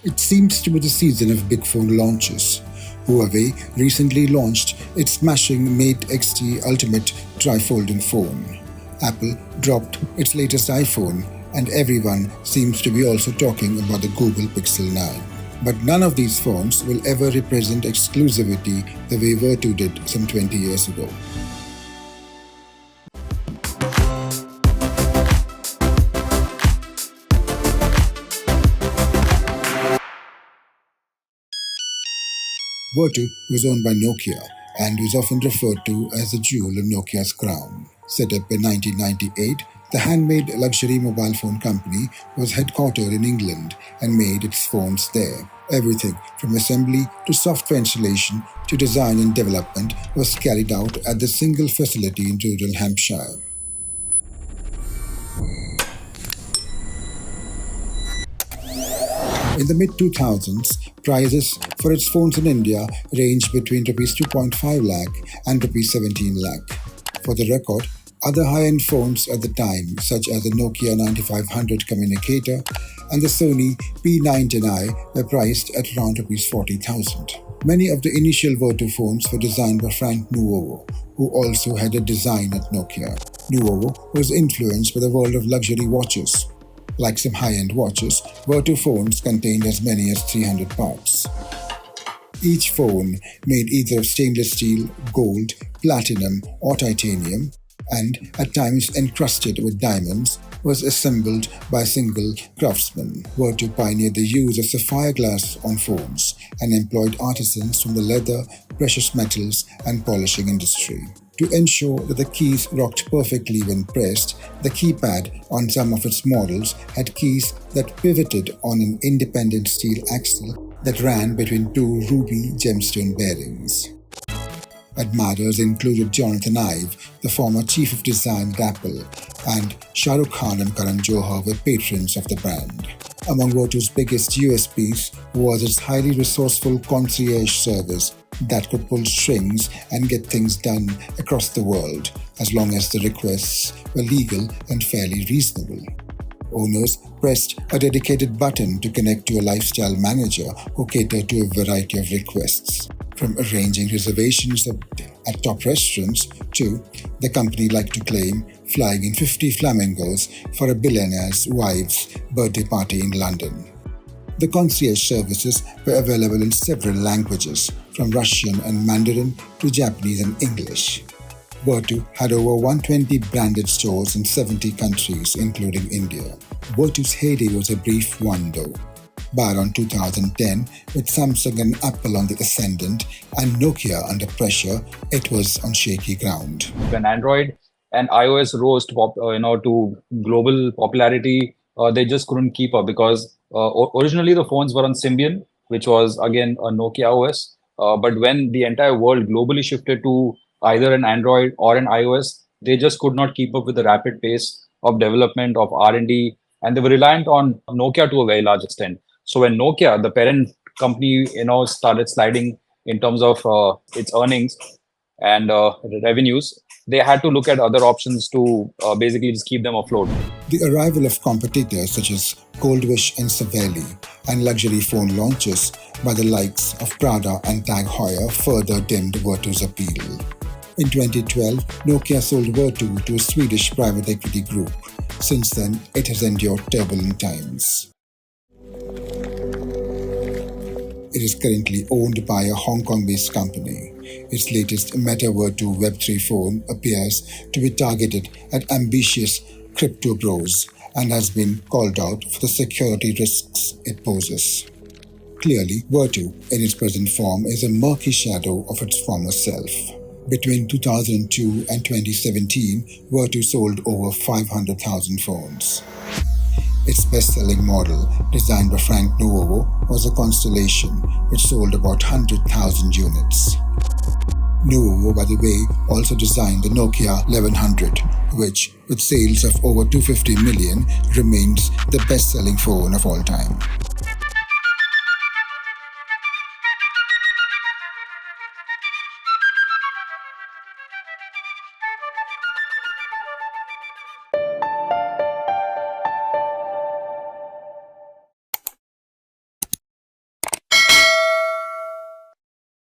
It seems to be the season of big phone launches. Huawei recently launched its smashing Mate XT Ultimate Trifolding phone. Apple dropped its latest iPhone, and everyone seems to be also talking about the Google Pixel 9. But none of these phones will ever represent exclusivity the way Vertu did some 20 years ago. Vertu was owned by Nokia and was often referred to as the jewel in Nokia's crown. Set up in 1998, the Handmade luxury mobile phone company was headquartered in England and made its phones there. Everything from assembly to software installation to design and development was carried out at the single facility in rural Hampshire. In the mid-2000s, prices for its phones in India ranged between Rs 2.5 lakh and Rs 17 lakh. For the record, other high-end phones at the time, such as the Nokia 9500 communicator and the Sony P910i, were priced at around Rs 40,000. Many of the initial Vertu phones were designed by Frank Nuovo, who also had a design at Nokia. Nuovo was influenced by the world of luxury watches. Like some high-end watches, Vertu phones contained as many as 300 parts. Each phone, made either of stainless steel, gold, platinum or titanium, and at times encrusted with diamonds, was assembled by a single craftsman. Vertu pioneered the use of sapphire glass on phones and employed artisans from the leather, precious metals and polishing industry. To ensure that the keys rocked perfectly when pressed, the keypad on some of its models had keys that pivoted on an independent steel axle that ran between two ruby gemstone bearings. Admirers included Jonathan Ive, the former chief of design at Apple, and Shah Rukh Khan and Karan Johar were patrons of the brand. Among Vertu's biggest USPs was its highly resourceful concierge service that could pull strings and get things done across the world, as long as the requests were legal and fairly reasonable. Owners pressed a dedicated button to connect to a lifestyle manager who catered to a variety of requests, from arranging reservations at top restaurants to, the company liked to claim, flying in 50 flamingos for a billionaire's wife's birthday party in London. The concierge services were available in several languages, from Russian and Mandarin to Japanese and English. Vertu had over 120 branded stores in 70 countries, including India. Vertu's heyday was a brief one though. By around 2010, with Samsung and Apple on the ascendant and Nokia under pressure, it was on shaky ground. When Android and iOS rose to global popularity, they just couldn't keep up because originally the phones were on Symbian, which was again a Nokia OS. But when the entire world globally shifted to either an Android or an iOS, they just could not keep up with the rapid pace of development of R&D, and they were reliant on Nokia to a very large extent. So when Nokia, the parent company, started sliding in terms of its earnings and revenues, they had to look at other options to basically just keep them afloat. The arrival of competitors such as Goldwish and Savelli and luxury phone launches by the likes of Prada and Tag Heuer further dimmed Vertu's appeal. In 2012, Nokia sold Vertu to a Swedish private equity group. Since then, it has endured turbulent times. It is currently owned by a Hong Kong-based company. Its latest Meta Vertu Web3 phone appears to be targeted at ambitious crypto bros and has been called out for the security risks it poses. Clearly, Vertu, in its present form, is a murky shadow of its former self. Between 2002 and 2017, Vertu sold over 500,000 phones. Its best-selling model, designed by Frank Nuovo, was a Constellation, which sold about 100,000 units. Nuovo, by the way, also designed the Nokia 1100, which, with sales of over 250 million, remains the best-selling phone of all time.